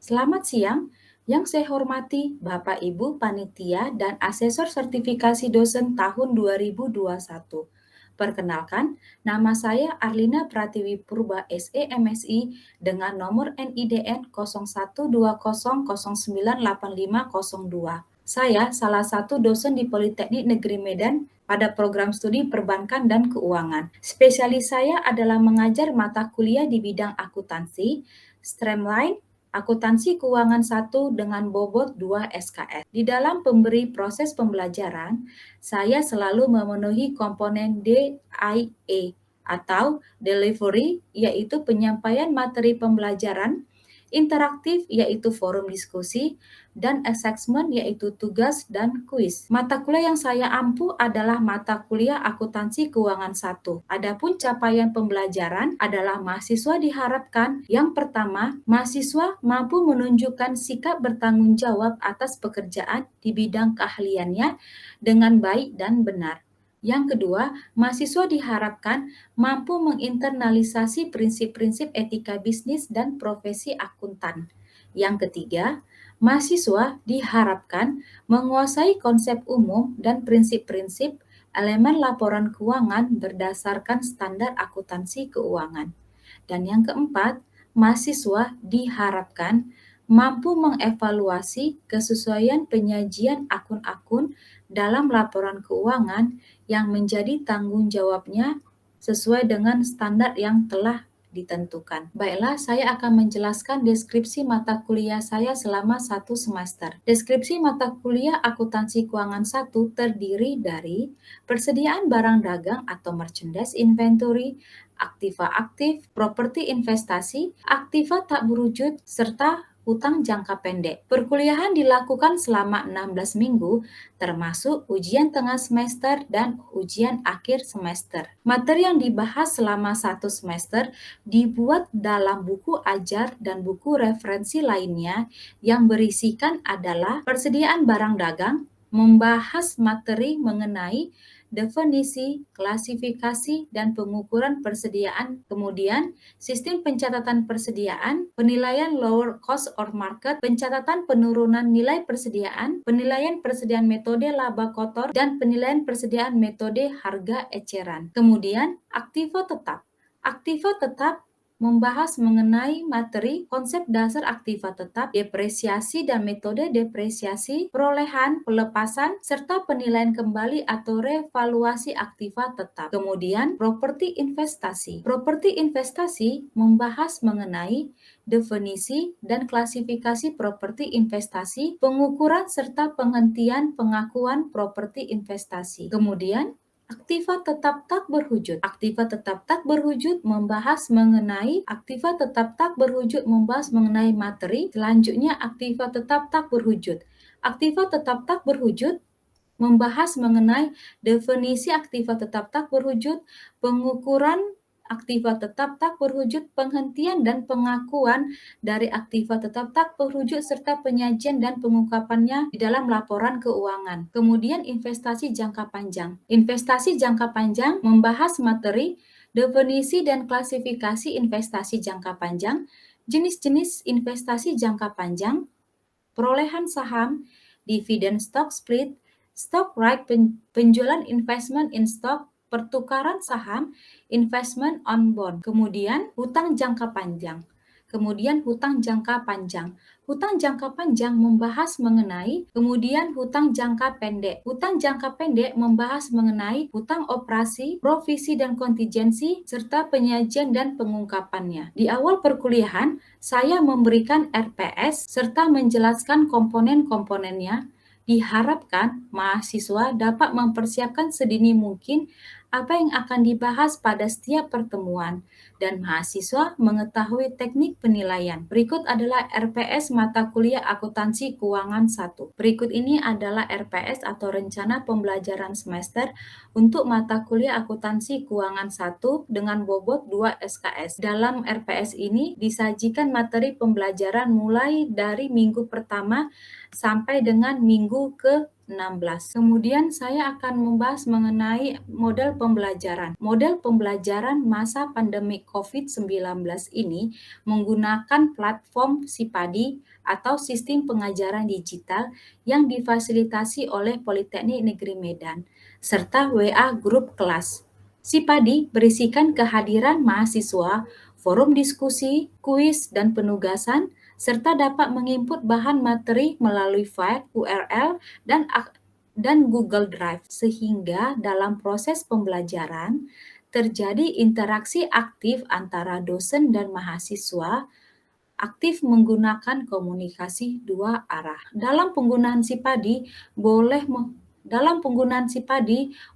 Selamat siang, yang saya hormati Bapak Ibu Panitia dan Asesor Sertifikasi Dosen tahun 2021. Perkenalkan, nama saya Arlina Pratiwi Purba SE MSI dengan nomor NIDN 0120098502. Saya salah satu dosen di Politeknik Negeri Medan pada program studi Perbankan dan Keuangan. Spesialis saya adalah mengajar mata kuliah di bidang akuntansi, streamline, akuntansi keuangan 1 dengan bobot 2 SKS. Di dalam pemberi proses pembelajaran, saya selalu memenuhi komponen DIE atau delivery, yaitu penyampaian materi pembelajaran, interaktif yaitu forum diskusi, dan assessment yaitu tugas dan kuis. Mata kuliah yang saya ampu adalah mata kuliah akuntansi keuangan 1. Adapun capaian pembelajaran adalah mahasiswa diharapkan yang pertama, mahasiswa mampu menunjukkan sikap bertanggung jawab atas pekerjaan di bidang keahliannya dengan baik dan benar. Yang kedua, mahasiswa diharapkan mampu menginternalisasi prinsip-prinsip etika bisnis dan profesi akuntan. Yang ketiga, mahasiswa diharapkan menguasai konsep umum dan prinsip-prinsip elemen laporan keuangan berdasarkan standar akuntansi keuangan. Dan yang keempat, mahasiswa diharapkan mampu mengevaluasi kesesuaian penyajian akun-akun dalam laporan keuangan yang menjadi tanggung jawabnya sesuai dengan standar yang telah ditentukan. Baiklah, saya akan menjelaskan deskripsi mata kuliah saya selama 1 semester. Deskripsi mata kuliah akuntansi keuangan 1 terdiri dari persediaan barang dagang atau merchandise inventory, aktiva aktif, properti investasi, aktiva tak berwujud, serta hutang jangka pendek. Perkuliahan dilakukan selama 16 minggu, termasuk ujian tengah semester dan ujian akhir semester. Materi yang dibahas selama 1 semester dibuat dalam buku ajar dan buku referensi lainnya yang berisikan adalah persediaan barang dagang, membahas materi mengenai definisi, klasifikasi, dan pengukuran persediaan, kemudian sistem pencatatan persediaan, penilaian lower cost or market, pencatatan penurunan nilai persediaan, penilaian persediaan metode laba kotor, dan penilaian persediaan metode harga eceran. Kemudian, aktiva tetap. Aktiva tetap membahas mengenai materi konsep dasar aktiva tetap, depresiasi dan metode depresiasi, perolehan, pelepasan, serta penilaian kembali atau revaluasi aktiva tetap. Kemudian, properti investasi. Properti investasi membahas mengenai definisi dan klasifikasi properti investasi, pengukuran serta penghentian pengakuan properti investasi. Kemudian, aktiva tetap tak berwujud. Aktiva tetap tak berwujud membahas mengenai materi. Selanjutnya, aktiva tetap tak berwujud. Aktiva tetap tak berwujud membahas mengenai definisi aktiva tetap tak berwujud, pengukuran aktiva tetap tak berwujud, penghentian dan pengakuan dari aktiva tetap tak berwujud, serta penyajian dan pengungkapannya di dalam laporan keuangan. Kemudian investasi jangka panjang. Investasi jangka panjang membahas materi, definisi dan klasifikasi investasi jangka panjang, jenis-jenis investasi jangka panjang, perolehan saham, dividen stock split, stock right, penjualan investment in stock, pertukaran saham, investment on bond. Kemudian hutang jangka panjang. Hutang jangka panjang membahas mengenai hutang jangka pendek. Hutang jangka pendek membahas mengenai hutang operasi, provisi dan kontingensi, serta penyajian dan pengungkapannya. Di awal perkuliahan, saya memberikan RPS serta menjelaskan komponen-komponennya. Diharapkan mahasiswa dapat mempersiapkan sedini mungkin apa yang akan dibahas pada setiap pertemuan dan mahasiswa mengetahui teknik penilaian. Berikut adalah RPS mata kuliah akuntansi keuangan 1. Berikut ini adalah RPS atau rencana pembelajaran semester untuk mata kuliah akuntansi keuangan 1 dengan bobot 2 SKS. Dalam RPS ini disajikan materi pembelajaran mulai dari minggu pertama sampai dengan minggu ke Kemudian saya akan membahas mengenai model pembelajaran. Model pembelajaran masa pandemi COVID-19 ini menggunakan platform Sipadi atau sistem pengajaran digital yang difasilitasi oleh Politeknik Negeri Medan, serta WA Grup Kelas. Sipadi berisikan kehadiran mahasiswa, forum diskusi, kuis, dan penugasan, serta dapat menginput bahan materi melalui file, URL, dan Google Drive, sehingga dalam proses pembelajaran terjadi interaksi aktif antara dosen dan mahasiswa, aktif menggunakan komunikasi dua arah. Dalam penggunaan Sipadi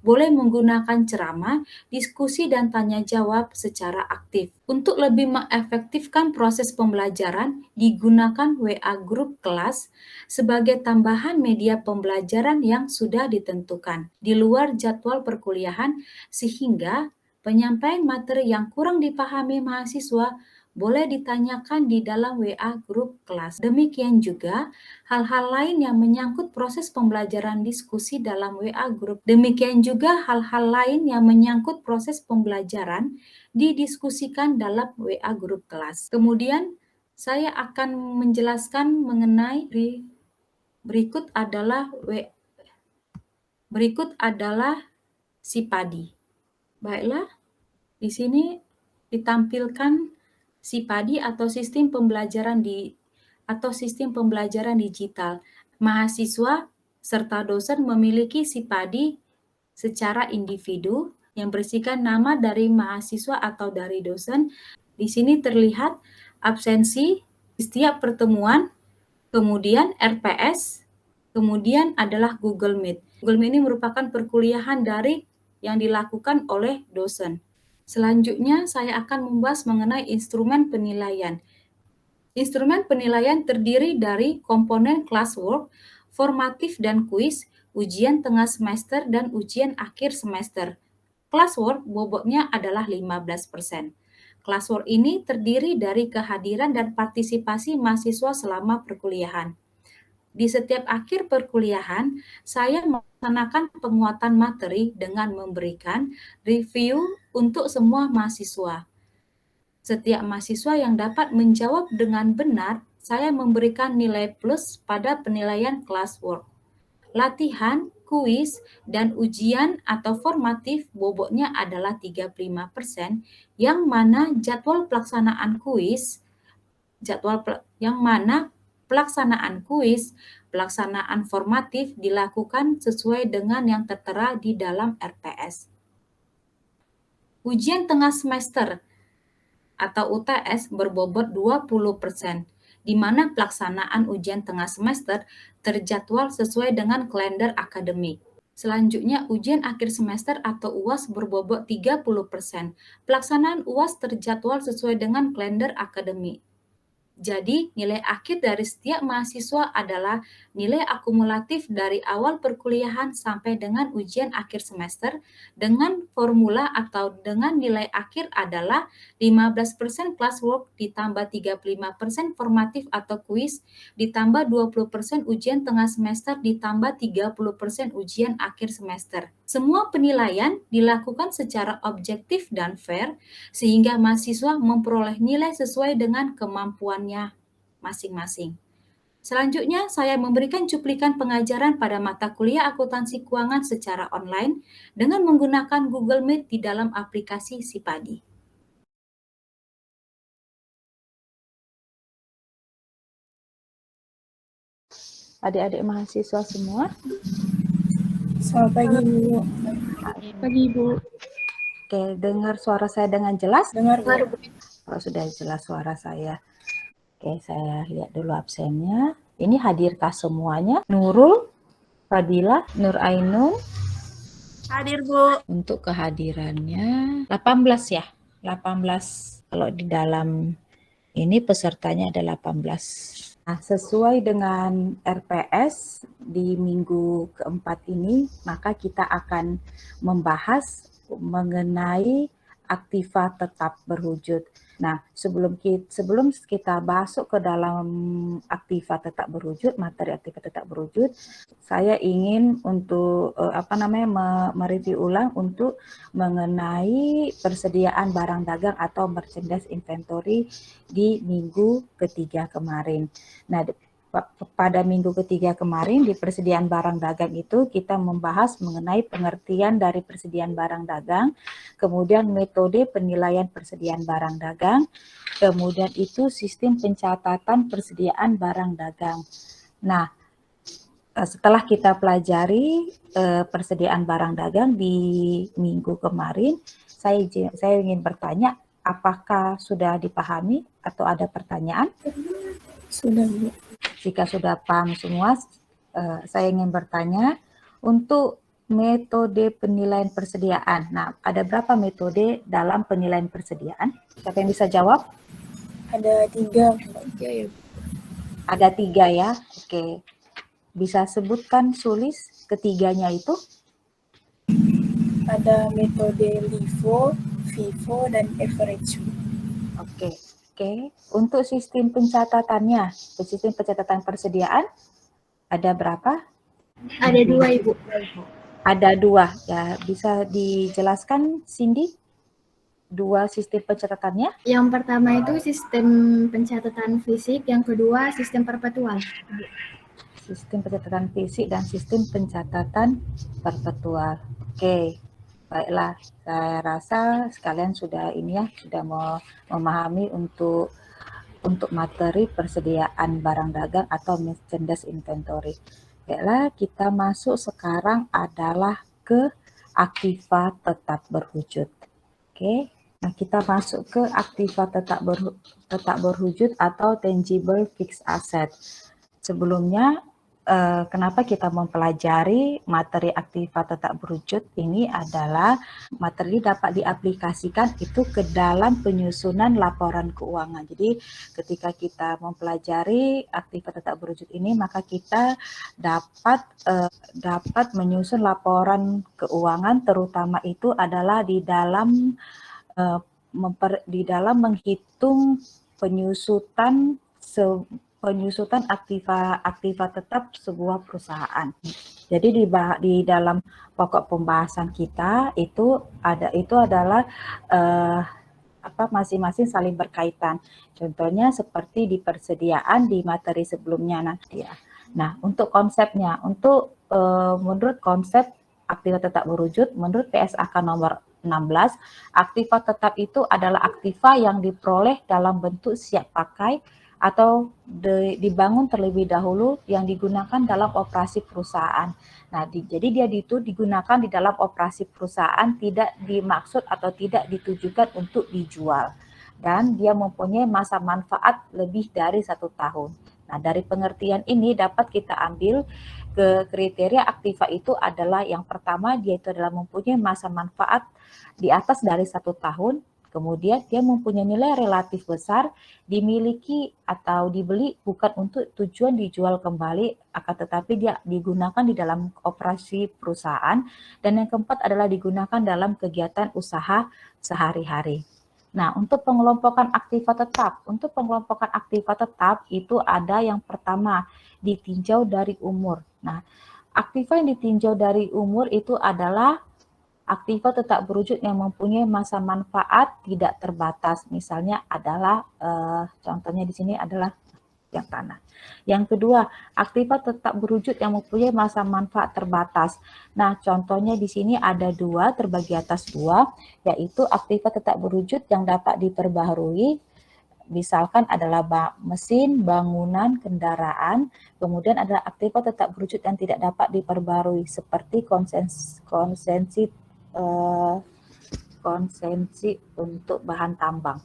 boleh menggunakan ceramah, diskusi, dan tanya jawab secara aktif. Untuk lebih mengefektifkan proses pembelajaran, digunakan WA Grup Kelas sebagai tambahan media pembelajaran yang sudah ditentukan di luar jadwal perkuliahan, sehingga penyampaian materi yang kurang dipahami mahasiswa boleh ditanyakan di dalam WA Grup Kelas. Demikian juga hal-hal lain yang menyangkut proses pembelajaran diskusi dalam WA Grup. Didiskusikan dalam WA Grup Kelas. Kemudian saya akan menjelaskan mengenai berikut adalah Sipadi. Baiklah, di sini ditampilkan Sipadi atau sistem pembelajaran digital. Mahasiswa serta dosen memiliki Sipadi secara individu yang berisikan nama dari mahasiswa atau dari dosen. Di sini terlihat absensi di setiap pertemuan, kemudian RPS, kemudian adalah Google Meet. Google Meet ini merupakan perkuliahan daring yang dilakukan oleh dosen. Selanjutnya, saya akan membahas mengenai instrumen penilaian. Instrumen penilaian terdiri dari komponen classwork, formatif dan kuis, ujian tengah semester, dan ujian akhir semester. Classwork bobotnya adalah 15%. Classwork ini terdiri dari kehadiran dan partisipasi mahasiswa selama perkuliahan. Di setiap akhir perkuliahan, saya melaksanakan penguatan materi dengan memberikan review untuk semua mahasiswa. Setiap mahasiswa yang dapat menjawab dengan benar, saya memberikan nilai plus pada penilaian classwork. Latihan, kuis, dan ujian atau formatif bobotnya adalah 35%, yang mana pelaksanaan formatif dilakukan sesuai dengan yang tertera di dalam RPS. Ujian tengah semester atau UTS berbobot 20%, di mana pelaksanaan ujian tengah semester terjadwal sesuai dengan kalender akademik. Selanjutnya, ujian akhir semester atau UAS berbobot 30%. Pelaksanaan UAS terjadwal sesuai dengan kalender akademik. Jadi, nilai akhir dari setiap mahasiswa adalah nilai akumulatif dari awal perkuliahan sampai dengan ujian akhir semester dengan formula atau dengan nilai akhir adalah 15% classwork ditambah 35% formatif atau kuis ditambah 20% ujian tengah semester ditambah 30% ujian akhir semester. Semua penilaian dilakukan secara objektif dan fair sehingga mahasiswa memperoleh nilai sesuai dengan kemampuannya masing-masing. Selanjutnya, saya memberikan cuplikan pengajaran pada mata kuliah akuntansi keuangan secara online dengan menggunakan Google Meet di dalam aplikasi Sipadi. Adik-adik mahasiswa semua. Selamat pagi, Bu. Pagi, Bu. Oke, dengar suara saya dengan jelas? Dengar, Bu. Kalau sudah jelas suara saya. Oke, saya lihat dulu absennya. Ini hadirkah semuanya? Nurul, Fadila, Nur Ainun. Hadir, Bu. Untuk kehadirannya 18 ya. 18. Kalau di dalam ini pesertanya ada 18. Nah, sesuai dengan RPS di minggu keempat ini, maka kita akan membahas mengenai aktiva tetap berwujud. Nah, sebelum kita masuk ke dalam aktiva tetap berwujud, materi aktiva tetap berwujud, saya ingin untuk mereview ulang untuk mengenai persediaan barang dagang atau merchandise inventory di minggu ketiga kemarin. Nah, pada minggu ketiga kemarin di persediaan barang dagang itu kita membahas mengenai pengertian dari persediaan barang dagang, kemudian metode penilaian persediaan barang dagang, kemudian itu sistem pencatatan persediaan barang dagang. Nah, setelah kita pelajari persediaan barang dagang di minggu kemarin, saya ingin bertanya, apakah sudah dipahami atau ada pertanyaan? Sudah, Bu. Jika sudah paham semua, saya ingin bertanya untuk metode penilaian persediaan. Nah, ada berapa metode dalam penilaian persediaan? Siapa yang bisa jawab? Ada 3. Ada 3 ya. Oke. Bisa sebutkan Sulis ketiganya itu? Ada metode LIFO, FIFO, dan average. Oke. Untuk sistem pencatatannya, sistem pencatatan persediaan ada berapa? Ada 2, Ibu. Ada 2 ya. Bisa dijelaskan, Cindy? 2 sistem pencatatannya? Yang pertama itu sistem pencatatan fisik, yang kedua sistem perpetual. Sistem pencatatan fisik dan sistem pencatatan perpetual. Oke. Baiklah, saya rasa sekalian sudah sudah memahami untuk materi persediaan barang dagang atau merchandise inventory. Baiklah, kita masuk sekarang adalah ke aktiva tetap berwujud. Oke. Nah, kita masuk ke aktiva tetap berwujud atau tangible fixed asset. Sebelumnya, kenapa kita mempelajari materi aktiva tetap berwujud ini adalah materi dapat diaplikasikan itu ke dalam penyusunan laporan keuangan. Jadi ketika kita mempelajari aktiva tetap berwujud ini, maka kita dapat menyusun laporan keuangan, terutama itu adalah di dalam menghitung penyusutan aktiva tetap sebuah perusahaan. Jadi di dalam pokok pembahasan kita itu adalah masing-masing saling berkaitan. Contohnya seperti di persediaan di materi sebelumnya nanti ya. Nah, untuk konsepnya, menurut konsep aktiva tetap berwujud, menurut PSAK nomor 16, aktiva tetap itu adalah aktiva yang diperoleh dalam bentuk siap pakai atau dibangun terlebih dahulu yang digunakan dalam operasi perusahaan. Nah, jadi dia itu digunakan di dalam operasi perusahaan, tidak dimaksud atau tidak ditujukan untuk dijual. Dan dia mempunyai masa manfaat lebih dari 1 tahun. Nah, dari pengertian ini dapat kita ambil ke kriteria aktiva itu adalah yang pertama, dia itu adalah mempunyai masa manfaat di atas dari 1 tahun. Kemudian dia mempunyai nilai relatif besar, dimiliki atau dibeli bukan untuk tujuan dijual kembali, akan tetapi dia digunakan di dalam operasi perusahaan. Dan yang keempat adalah digunakan dalam kegiatan usaha sehari-hari. Nah, untuk pengelompokan aktiva tetap. Untuk pengelompokan aktiva tetap itu ada yang pertama, ditinjau dari umur. Nah, aktiva yang ditinjau dari umur itu adalah aktiva tetap berwujud yang mempunyai masa manfaat tidak terbatas. Misalnya adalah, contohnya di sini adalah yang tanah. Yang kedua, aktiva tetap berwujud yang mempunyai masa manfaat terbatas. Nah, contohnya di sini ada 2, terbagi atas 2, yaitu aktiva tetap berwujud yang dapat diperbaharui, misalkan adalah mesin, bangunan, kendaraan. Kemudian ada aktiva tetap berwujud yang tidak dapat diperbaharui, seperti konsensi untuk bahan tambang.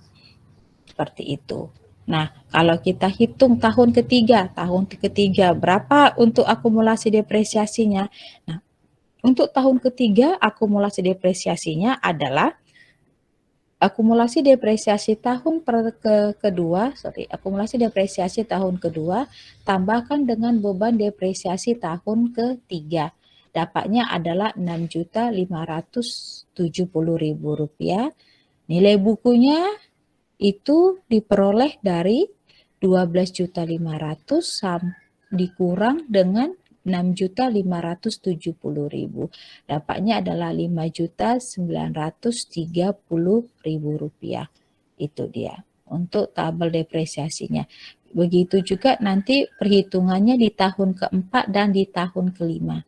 Seperti itu. Nah, kalau kita hitung tahun ketiga berapa untuk akumulasi depresiasinya? Nah, untuk tahun ketiga akumulasi depresiasinya adalah akumulasi depresiasi tahun kedua tambahkan dengan beban depresiasi tahun ketiga. Dapatnya adalah Rp6.570.000 Nilai bukunya itu diperoleh dari 12.500.000 dikurang dengan 6.570.000. Dapatnya adalah 5.930.000 rupiah. Itu dia untuk tabel depresiasinya. Begitu juga nanti perhitungannya di tahun keempat dan di tahun kelima.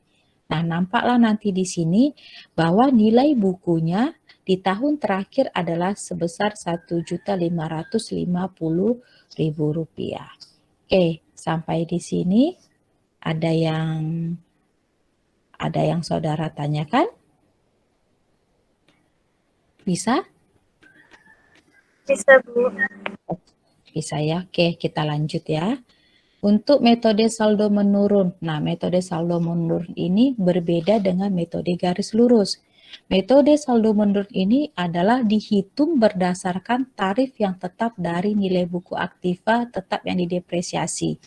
Nah, nampaklah nanti di sini bahwa nilai bukunya di tahun terakhir adalah sebesar Rp1.550.000. Oke, sampai di sini ada yang saudara tanyakan? Bisa? Bisa, Bu. Bisa ya. Oke, kita lanjut ya. Untuk metode saldo menurun. Nah, metode saldo menurun ini berbeda dengan metode garis lurus. Metode saldo menurun ini adalah dihitung berdasarkan tarif yang tetap dari nilai buku aktiva tetap yang didepresiasi.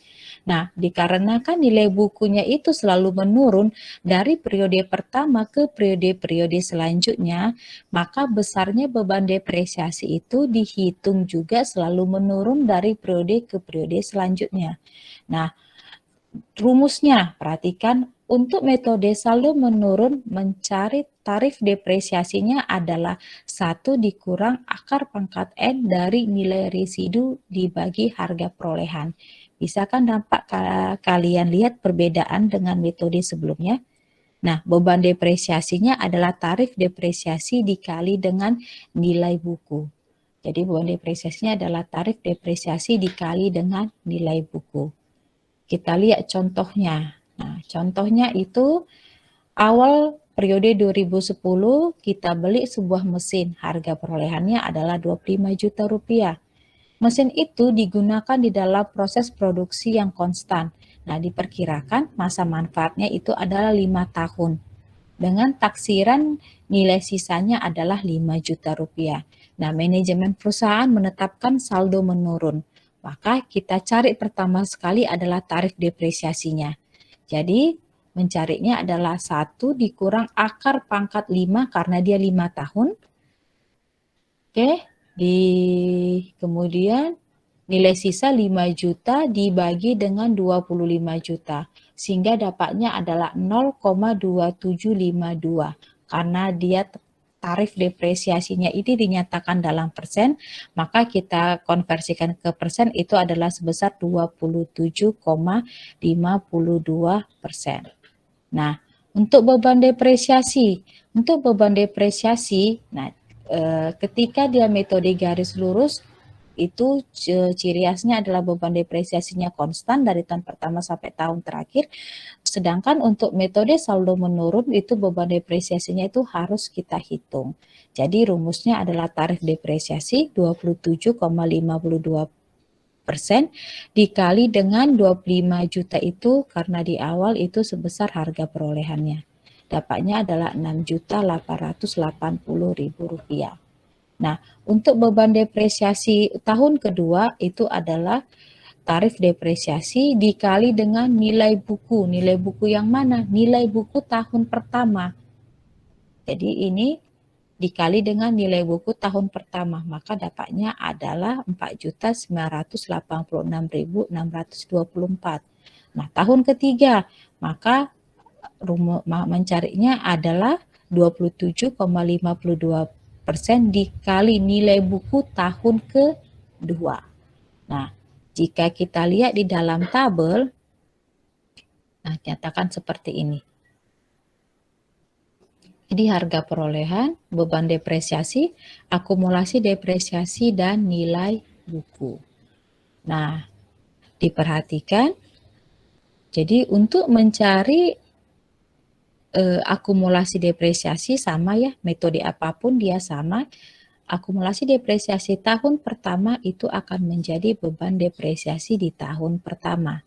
Nah, dikarenakan nilai bukunya itu selalu menurun dari periode pertama ke periode-periode selanjutnya, maka besarnya beban depresiasi itu dihitung juga selalu menurun dari periode ke periode selanjutnya. Nah, rumusnya perhatikan untuk metode saldo menurun mencari tarif depresiasinya adalah 1 dikurang akar pangkat N dari nilai residu dibagi harga perolehan. Bisa kan nampak kalian lihat perbedaan dengan metode sebelumnya? Nah, beban depresiasinya adalah tarif depresiasi dikali dengan nilai buku. Jadi beban depresiasinya adalah tarif depresiasi dikali dengan nilai buku. Kita lihat contohnya. Nah, contohnya itu awal periode 2010 kita beli sebuah mesin. Harga perolehannya adalah 25 juta rupiah. Mesin itu digunakan di dalam proses produksi yang konstan. Nah, diperkirakan masa manfaatnya itu adalah 5 tahun. Dengan taksiran nilai sisanya adalah 5 juta rupiah. Nah, manajemen perusahaan menetapkan saldo menurun. Maka kita cari pertama sekali adalah tarif depresiasinya. Jadi mencarinya adalah 1 dikurang akar pangkat 5 karena dia 5 tahun. Oke, kemudian nilai sisa 5 juta dibagi dengan 25 juta. Sehingga dapatnya adalah 0,2752. Karena dia tarif depresiasinya ini dinyatakan dalam persen, maka kita konversikan ke persen itu adalah sebesar 27,52%. Nah, untuk beban depresiasi, nah ketika dia metode garis lurus itu ciri khasnya adalah beban depresiasinya konstan dari tahun pertama sampai tahun terakhir. Sedangkan untuk metode saldo menurun itu beban depresiasinya itu harus kita hitung. Jadi rumusnya adalah tarif depresiasi 27,52% dikali dengan 25 juta itu karena di awal itu sebesar harga perolehannya. Dapatnya adalah 6.880.000 rupiah. Nah, untuk beban depresiasi tahun kedua itu adalah tarif depresiasi dikali dengan nilai buku. Nilai buku yang mana? Nilai buku tahun pertama. Jadi ini dikali dengan nilai buku tahun pertama, maka dapatnya adalah 4.986.624. Nah, tahun ketiga, maka mencarinya adalah 27,52% dikali nilai buku tahun kedua. Nah, jika kita lihat di dalam tabel, nah nyatakan seperti ini. Jadi harga perolehan, beban depresiasi, akumulasi depresiasi, dan nilai buku. Nah, diperhatikan. Jadi untuk mencari akumulasi depresiasi sama ya, metode apapun dia sama. Akumulasi depresiasi tahun pertama itu akan menjadi beban depresiasi di tahun pertama.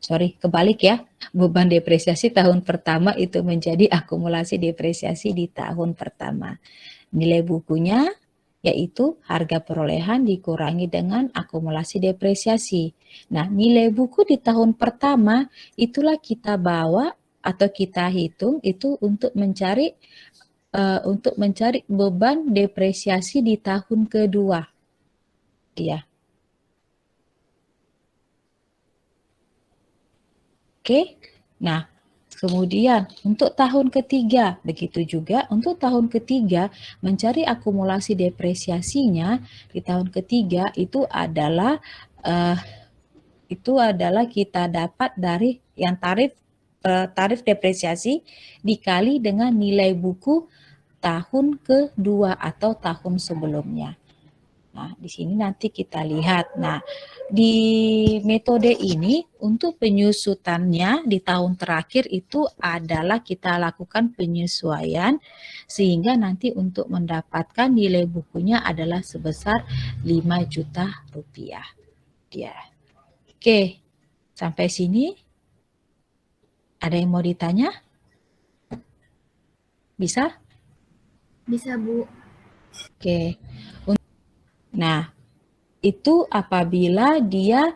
Kebalik ya. Beban depresiasi tahun pertama itu menjadi akumulasi depresiasi di tahun pertama. Nilai bukunya yaitu harga perolehan dikurangi dengan akumulasi depresiasi. Nah, nilai buku di tahun pertama itulah kita bawa atau kita hitung itu untuk mencari untuk mencari beban depresiasi di tahun kedua dia. Oke, nah kemudian untuk tahun ketiga, begitu juga untuk tahun ketiga mencari akumulasi depresiasinya di tahun ketiga itu adalah kita dapat dari yang tarif depresiasi dikali dengan nilai buku tahun kedua atau tahun sebelumnya. Nah, di sini nanti kita lihat. Nah, di metode ini untuk penyusutannya di tahun terakhir itu adalah kita lakukan penyesuaian sehingga nanti untuk mendapatkan nilai bukunya adalah sebesar 5 juta rupiah. Ya. Oke, sampai sini ada yang mau ditanya? Bisa? Bisa, Bu. Oke. Nah, itu apabila dia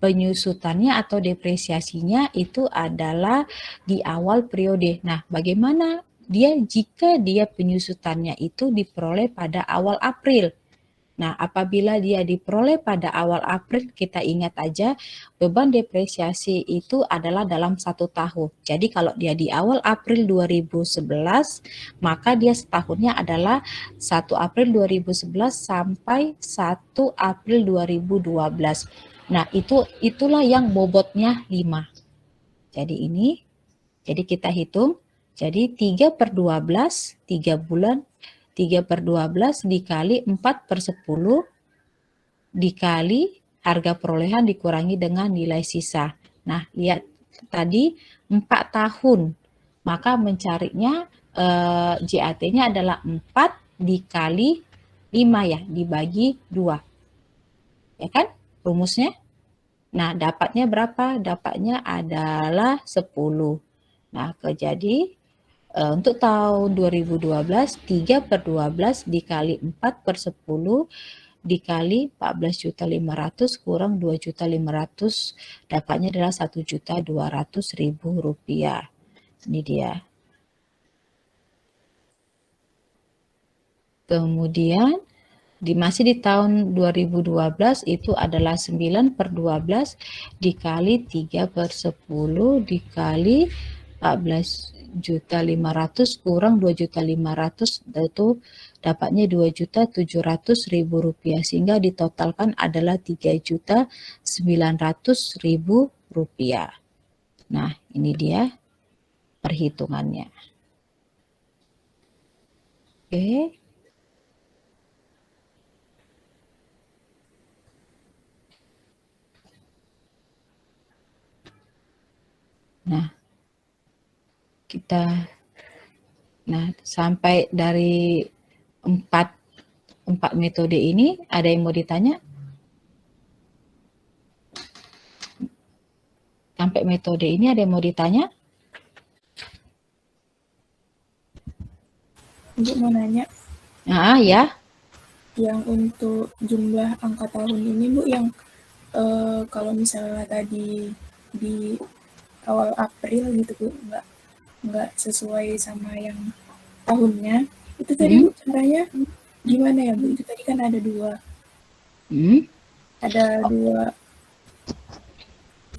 penyusutannya atau depresiasinya itu adalah di awal periode. Nah, bagaimana jika dia penyusutannya itu diperoleh pada awal April? Nah, apabila dia diperoleh pada awal April, kita ingat aja beban depresiasi itu adalah dalam 1 tahun. Jadi kalau dia di awal April 2011, maka dia setahunnya adalah 1 April 2011 sampai 1 April 2012. Nah, itulah yang bobotnya 5. Jadi kita hitung, jadi 3/12, 3 bulan, 3/12 dikali 4/10 dikali harga perolehan dikurangi dengan nilai sisa. Nah, lihat tadi 4 tahun, maka mencarinya JAT-nya adalah 4 dikali 5 ya, dibagi 2. Ya kan rumusnya? Nah, dapatnya berapa? Dapatnya adalah 10. Nah, jadi untuk tahun 2012, 3/12 dikali 4/10 dikali 14.500 kurang 2.500, dapatnya adalah 1.200.000 rupiah. Ini dia. Kemudian masih di tahun 2012 itu adalah 9/12 dikali 3/10 dikali 14.500 kurang 2.500, itu dapatnya 2.700.000 rupiah, sehingga ditotalkan adalah 3.900.000 rupiah. Nah, ini dia perhitungannya. Oke. Nah, sampai dari empat metode ini, ada yang mau ditanya? Sampai metode ini ada yang mau ditanya? Bu mau nanya. Nah, ya. Yang untuk jumlah angka tahun ini, Bu, yang kalau misalnya tadi di awal April gitu, Bu, nggak sesuai sama yang tahunnya, itu tadi Bu caranya gimana ya, Bu? Itu tadi kan ada 2. Ada 2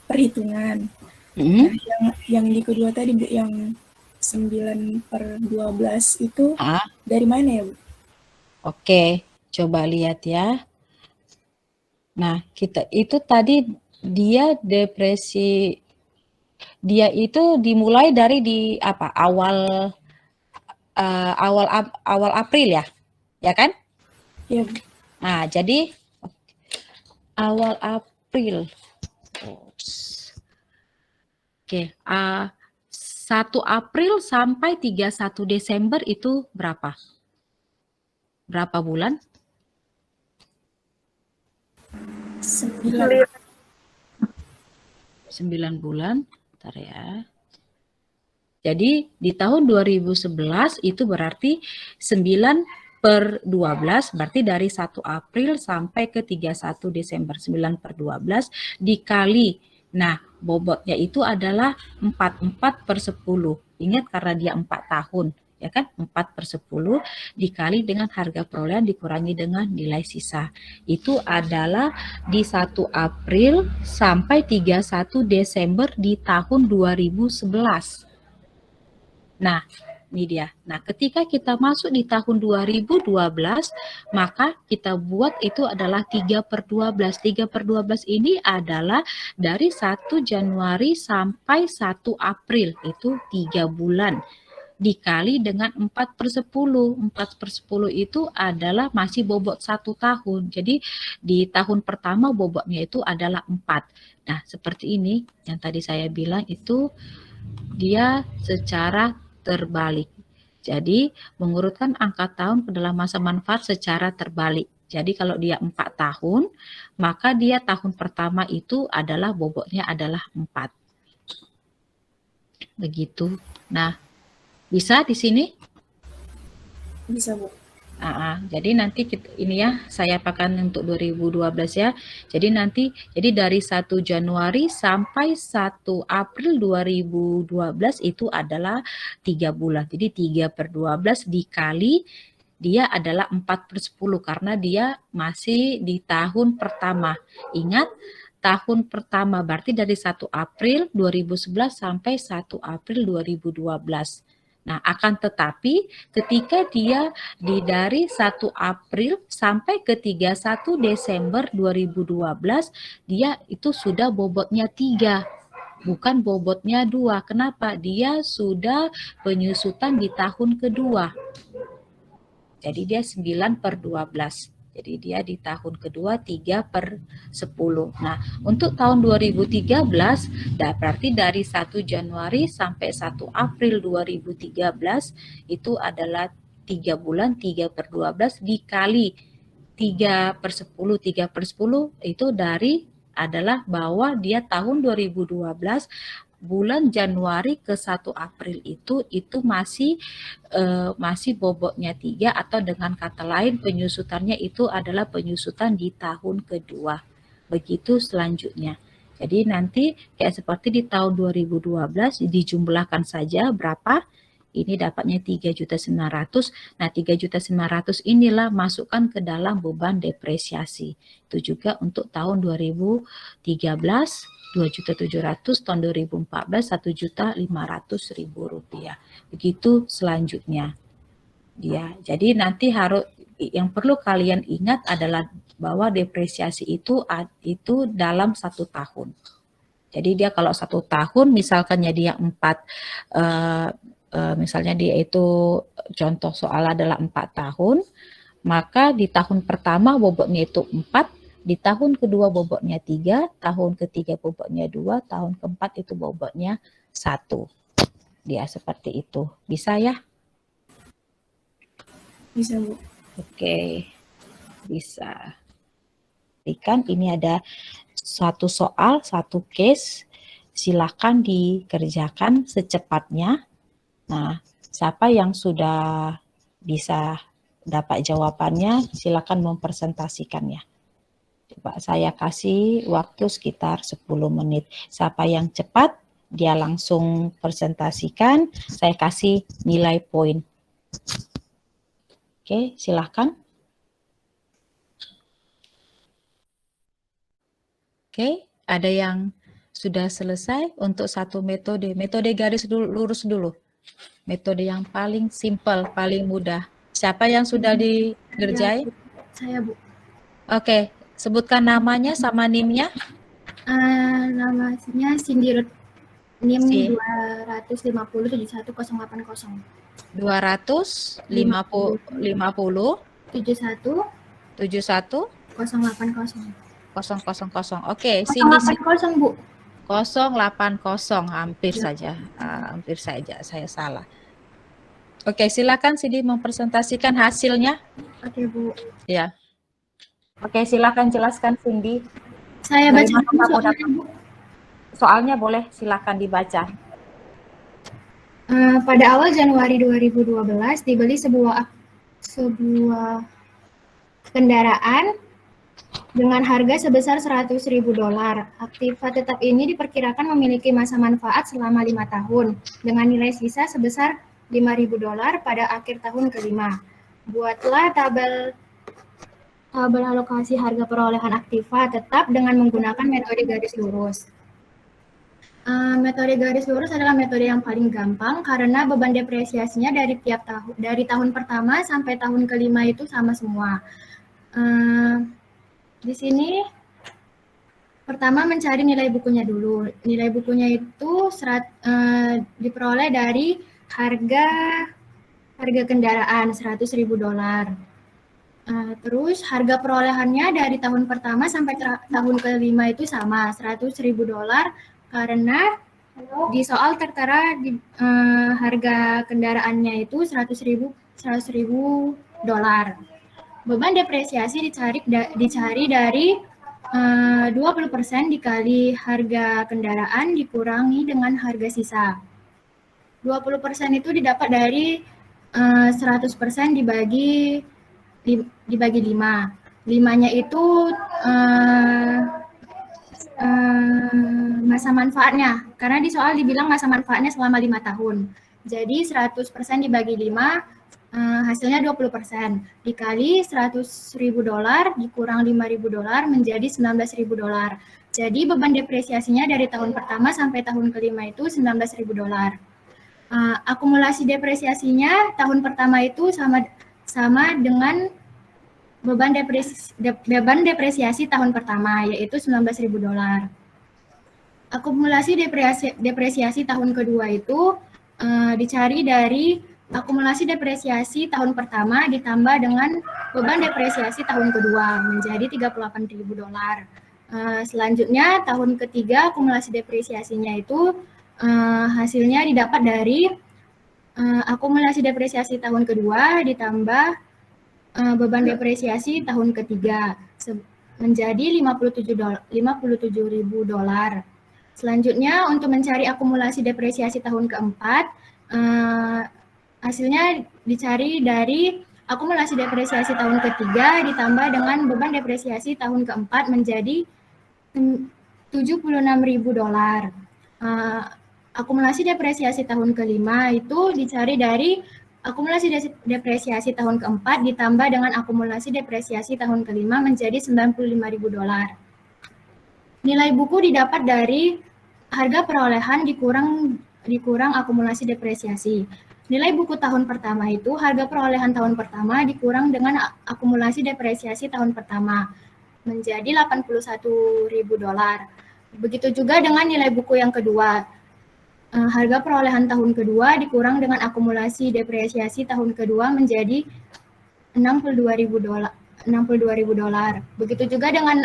perhitungan. Nah, yang di kedua tadi, Bu, yang 9/12 itu dari mana ya, Bu? Oke, coba lihat ya. Nah, itu tadi dia depresi, dia itu dimulai dari awal April ya kan? Iya. Nah, jadi awal April. Oke, 1 April sampai 31 Desember itu berapa? Berapa bulan? 9 bulan. Bentar ya. Jadi di tahun 2011 itu berarti 9/12, berarti dari 1 April sampai ke 31 Desember, 9/12 dikali. Nah, bobotnya itu adalah 4/10. Ingat karena dia 4 tahun. ya kan? 4/10 dikali dengan harga perolehan dikurangi dengan nilai sisa. Itu adalah di 1 April sampai 31 Desember di tahun 2011. Nah, ini dia. Nah, ketika kita masuk di tahun 2012, maka kita buat itu adalah 3/12. 3/12 ini adalah dari 1 Januari sampai 1 April, itu 3 bulan. Dikali dengan 4/10. 4/10 itu adalah masih bobot 1 tahun. Jadi di tahun pertama bobotnya itu adalah 4. Nah, seperti ini yang tadi saya bilang itu dia secara terbalik. Jadi mengurutkan angka tahun ke dalam masa manfaat secara terbalik. Jadi kalau dia 4 tahun, maka dia tahun pertama itu adalah bobotnya adalah 4. Begitu. Nah, bisa di sini? Bisa, Bu. Jadi nanti ini ya saya pakai untuk 2012 ya. Jadi dari 1 Januari sampai 1 April 2012 itu adalah 3 bulan. Jadi 3/12 dikali dia adalah 4/10 karena dia masih di tahun pertama. Ingat, tahun pertama berarti dari 1 April 2011 sampai 1 April 2012. Nah, akan tetapi ketika dia dari 1 April sampai ke 31 Desember 2012, dia itu sudah bobotnya 3, bukan bobotnya 2. Kenapa? Dia sudah penyusutan di tahun kedua. Jadi dia 9/12. Jadi dia di tahun kedua 3/10. Nah, untuk tahun 2013, berarti dari 1 Januari sampai 1 April 2013 itu adalah 3 bulan 3/12 dikali 3/10. 3/10 itu adalah bahwa dia tahun 2012 bulan Januari ke 1 April itu masih bobotnya 3 atau dengan kata lain penyusutannya itu adalah penyusutan di tahun kedua. Begitu selanjutnya. Jadi nanti kayak seperti di tahun 2012 dijumlahkan saja berapa? Ini dapatnya 3.900.000. Nah, 3.900.000 inilah masukkan ke dalam beban depresiasi. Itu juga untuk tahun 2013 2.700.000, tahun 2014 1.500.000 rupiah. Begitu selanjutnya. Ya, jadi nanti yang perlu kalian ingat adalah bahwa depresiasi itu dalam 1 tahun. Jadi dia kalau 1 tahun, misalkannya dia 4, misalnya dia itu contoh soal adalah 4 tahun, maka di tahun pertama bobotnya itu 4, di tahun kedua bobotnya 3, tahun ketiga bobotnya 2, tahun keempat itu bobotnya 1. Dia seperti itu. Bisa ya? Bisa, Bu. Oke. Bisa. Ikan ini ada satu soal, satu case. Silakan dikerjakan secepatnya. Nah, siapa yang sudah bisa dapat jawabannya, silakan mempresentasikannya. Coba saya kasih waktu sekitar 10 menit. Siapa yang cepat, dia langsung presentasikan. Saya kasih nilai poin. Oke, silakan. Oke, ada yang sudah selesai untuk satu metode. Metode garis lurus dulu. Metode yang paling simpel, paling mudah. Siapa yang sudah dikerjai? Saya, Bu. Oke, sebutkan namanya sama NIM-nya. Namanya Cindy Ruth. NIM Si. 250 71080. 250 71 71 080. 000. Oke, 080, Bu. 080, hampir saja. Hampir saja saya salah. Oke, silakan Cindy mempresentasikan hasilnya. Oke, Bu. Ya. Oke, silakan jelaskan Cindy. Saya Dari baca mana kamu soalnya, dapat? Bu. Soalnya boleh silakan dibaca. Pada awal Januari 2012 dibeli sebuah kendaraan dengan harga sebesar $100.000. Aktiva tetap ini diperkirakan memiliki masa manfaat selama 5 tahun dengan nilai sisa sebesar $5.000 pada akhir tahun kelima. Buatlah tabel alokasi harga perolehan aktiva tetap dengan menggunakan metode garis lurus. Metode garis lurus adalah metode yang paling gampang karena beban depresiasinya dari tahun pertama sampai tahun kelima itu sama semua. Di sini pertama mencari nilai bukunya dulu. Nilai bukunya itu diperoleh dari harga kendaraan $100.000. Terus harga perolehannya dari tahun pertama sampai tahun kelima itu sama $100.000 karena di soal tertera di harga kendaraannya itu $100.000. Beban depresiasi dicari dari 20% dikali harga kendaraan dikurangi dengan harga sisa. 20% itu didapat dari 100% dibagi 5. 5-nya itu masa manfaatnya, karena di soal dibilang masa manfaatnya selama 5 tahun. Jadi 100% dibagi 5, hasilnya 20%. Dikali $100.000 dikurang $5.000 menjadi $19.000. Jadi beban depresiasinya dari tahun pertama sampai tahun kelima itu $19.000. Akumulasi depresiasinya tahun pertama itu sama dengan beban depresiasi tahun pertama, yaitu $19.000. Akumulasi depresiasi tahun kedua itu dicari dari akumulasi depresiasi tahun pertama ditambah dengan beban depresiasi tahun kedua menjadi $38.000. Selanjutnya tahun ketiga akumulasi depresiasinya itu hasilnya didapat dari akumulasi depresiasi tahun kedua ditambah beban depresiasi tahun ketiga menjadi $57.000. Selanjutnya untuk mencari akumulasi depresiasi tahun keempat, hasilnya dicari dari akumulasi depresiasi tahun ketiga ditambah dengan beban depresiasi tahun keempat menjadi $76.000. Akumulasi depresiasi tahun kelima itu dicari dari akumulasi depresiasi tahun keempat ditambah dengan akumulasi depresiasi tahun kelima menjadi $95.000. Nilai buku didapat dari harga perolehan dikurang akumulasi depresiasi. Nilai buku tahun pertama itu harga perolehan tahun pertama dikurang dengan akumulasi depresiasi tahun pertama menjadi $81.000. Begitu juga dengan nilai buku yang kedua. Harga perolehan tahun kedua dikurang dengan akumulasi depresiasi tahun kedua menjadi $62.000. Begitu juga dengan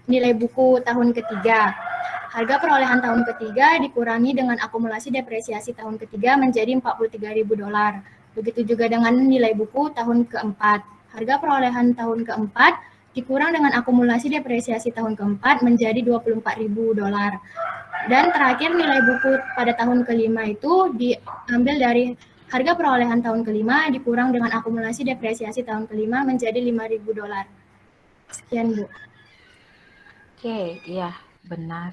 nilai buku tahun ketiga. Harga perolehan tahun ketiga dikurangi dengan akumulasi depresiasi tahun ketiga menjadi $43.000. Begitu juga dengan nilai buku tahun keempat. Harga perolehan tahun keempat dikurang dengan akumulasi depresiasi tahun keempat menjadi $24.000. Dan terakhir nilai buku pada tahun kelima itu diambil dari harga perolehan tahun kelima dikurang dengan akumulasi depresiasi tahun kelima menjadi $5.000. Sekian, Bu. Oke, iya, benar.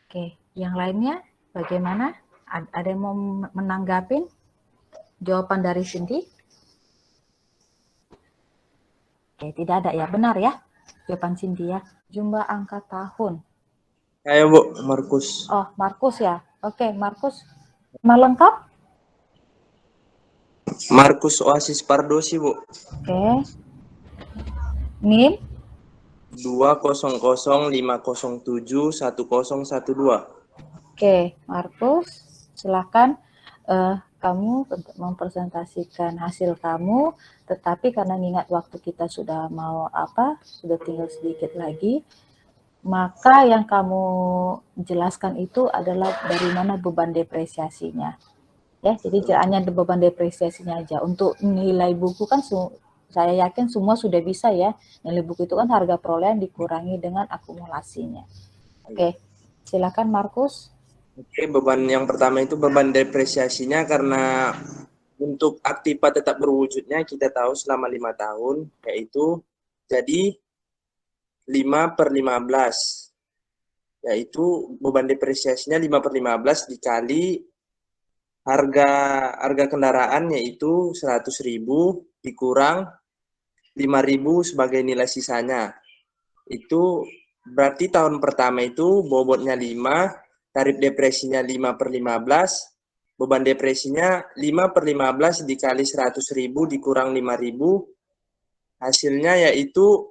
Oke, yang lainnya bagaimana? Ada yang mau menanggapin jawaban dari Cindy? Oke, tidak ada ya. Benar ya jawaban Cindy ya. Jumlah angka tahun. Ayo Bu, Markus. Oh, Markus ya. Oke, Markus. Nama lengkap? Markus Oasis Pardosi, Bu. Oke. NIM? 20050071012. Oke, Markus. Silakan kamu mempresentasikan hasil kamu, tetapi karena ingat waktu kita sudah sudah tinggal sedikit lagi, maka yang kamu jelaskan itu adalah dari mana beban depresiasinya. Ya, jadi hanya beban depresiasinya aja. Untuk nilai buku kan saya yakin semua sudah bisa ya. Nilai buku itu kan harga perolehan dikurangi dengan akumulasinya. Oke, silakan Markus. Oke, beban yang pertama itu beban depresiasinya karena untuk aktiva tetap berwujudnya kita tahu selama 5 tahun, yaitu jadi 5/15, yaitu beban depresiasinya 5/15 dikali harga kendaraan yaitu 100.000 dikurang 5.000 sebagai nilai sisanya. Itu berarti tahun pertama itu bobotnya 5, tarif depresinya 5/15, beban depresinya 5/15 dikali 100.000 dikurang 5.000, hasilnya yaitu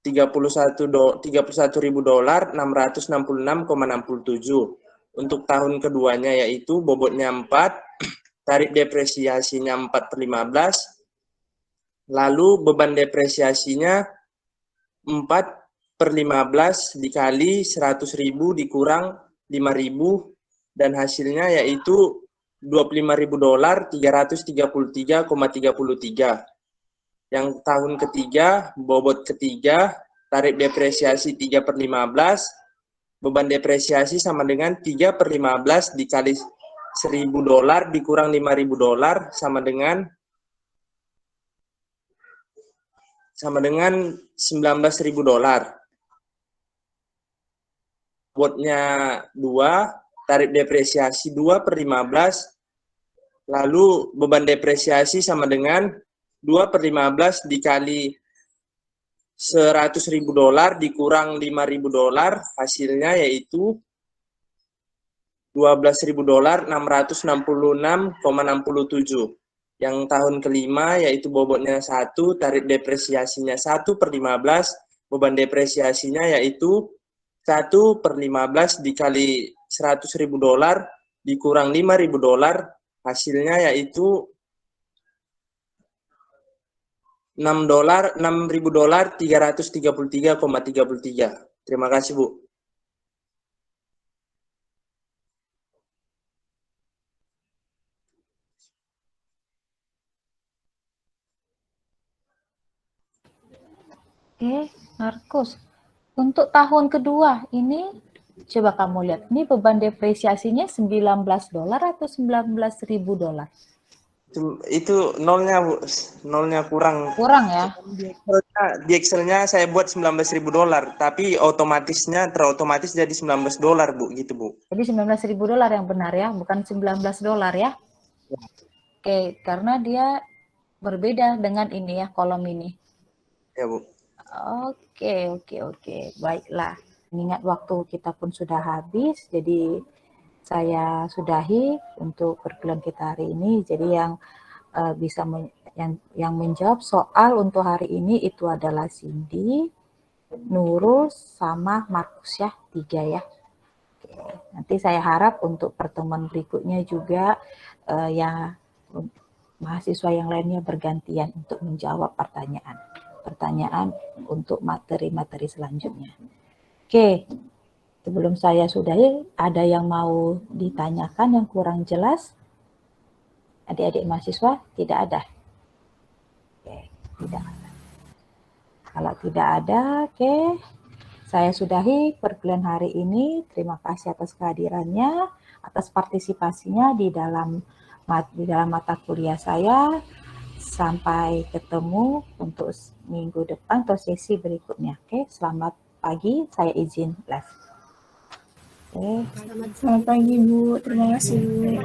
$31.000 $666,67. Untuk tahun keduanya yaitu bobotnya 4, tarif depresiasinya 4/15, lalu beban depresiasinya 4/15 dikali 100.000 dikurang 5.000 dan hasilnya yaitu $25.000 $333,33. Yang tahun ketiga, bobot ketiga, tarif depresiasi 3/15, beban depresiasi sama dengan 3/15 dikali $1.000 dikurang $5.000 sama dengan $19.000. Bobotnya 2, tarif depresiasi 2/15, lalu beban depresiasi sama dengan 2/15 dikali $100.000 dikurang $5.000, hasilnya yaitu $12.000 $666,67. Yang tahun kelima yaitu bobotnya 1, tarif depresiasinya 1/15, beban depresiasinya yaitu 1/15 dikali $100.000 dikurang $5.000, hasilnya yaitu $6.000 $333,33. Terima kasih, Bu. Oke, Markus. Untuk tahun kedua ini coba kamu lihat, ini beban depresiasinya $19 atau $19.000? Itu nolnya, Bu. Nolnya kurang. Kurang ya? Di Excelnya saya buat $19.000, tapi terotomatis jadi $19, Bu, gitu, Bu. Jadi $19.000 yang benar ya, bukan $19 ya? Oke, karena dia berbeda dengan ini ya, kolom ini. Ya, Bu. Oke. Baiklah. Mengingat waktu kita pun sudah habis, jadi saya sudahi untuk perkuliahan kita hari ini. Jadi yang yang menjawab soal untuk hari ini itu adalah Cindy, Nurul, sama Markus ya, 3 ya. Oke. Nanti saya harap untuk pertemuan berikutnya juga ya mahasiswa yang lainnya bergantian untuk menjawab pertanyaan untuk materi-materi selanjutnya. Oke, sebelum saya sudahi, ada yang mau ditanyakan yang kurang jelas? Adik-adik mahasiswa, tidak ada? Oke, tidak ada. Kalau tidak ada, oke. Saya sudahi perkuliahan hari ini. Terima kasih atas kehadirannya, atas partisipasinya di dalam mata kuliah saya. Sampai ketemu untuk minggu depan atau sesi berikutnya. Oke, selamat pagi. Saya izin live. Oke. Selamat pagi, Bu. Terima kasih, Bu.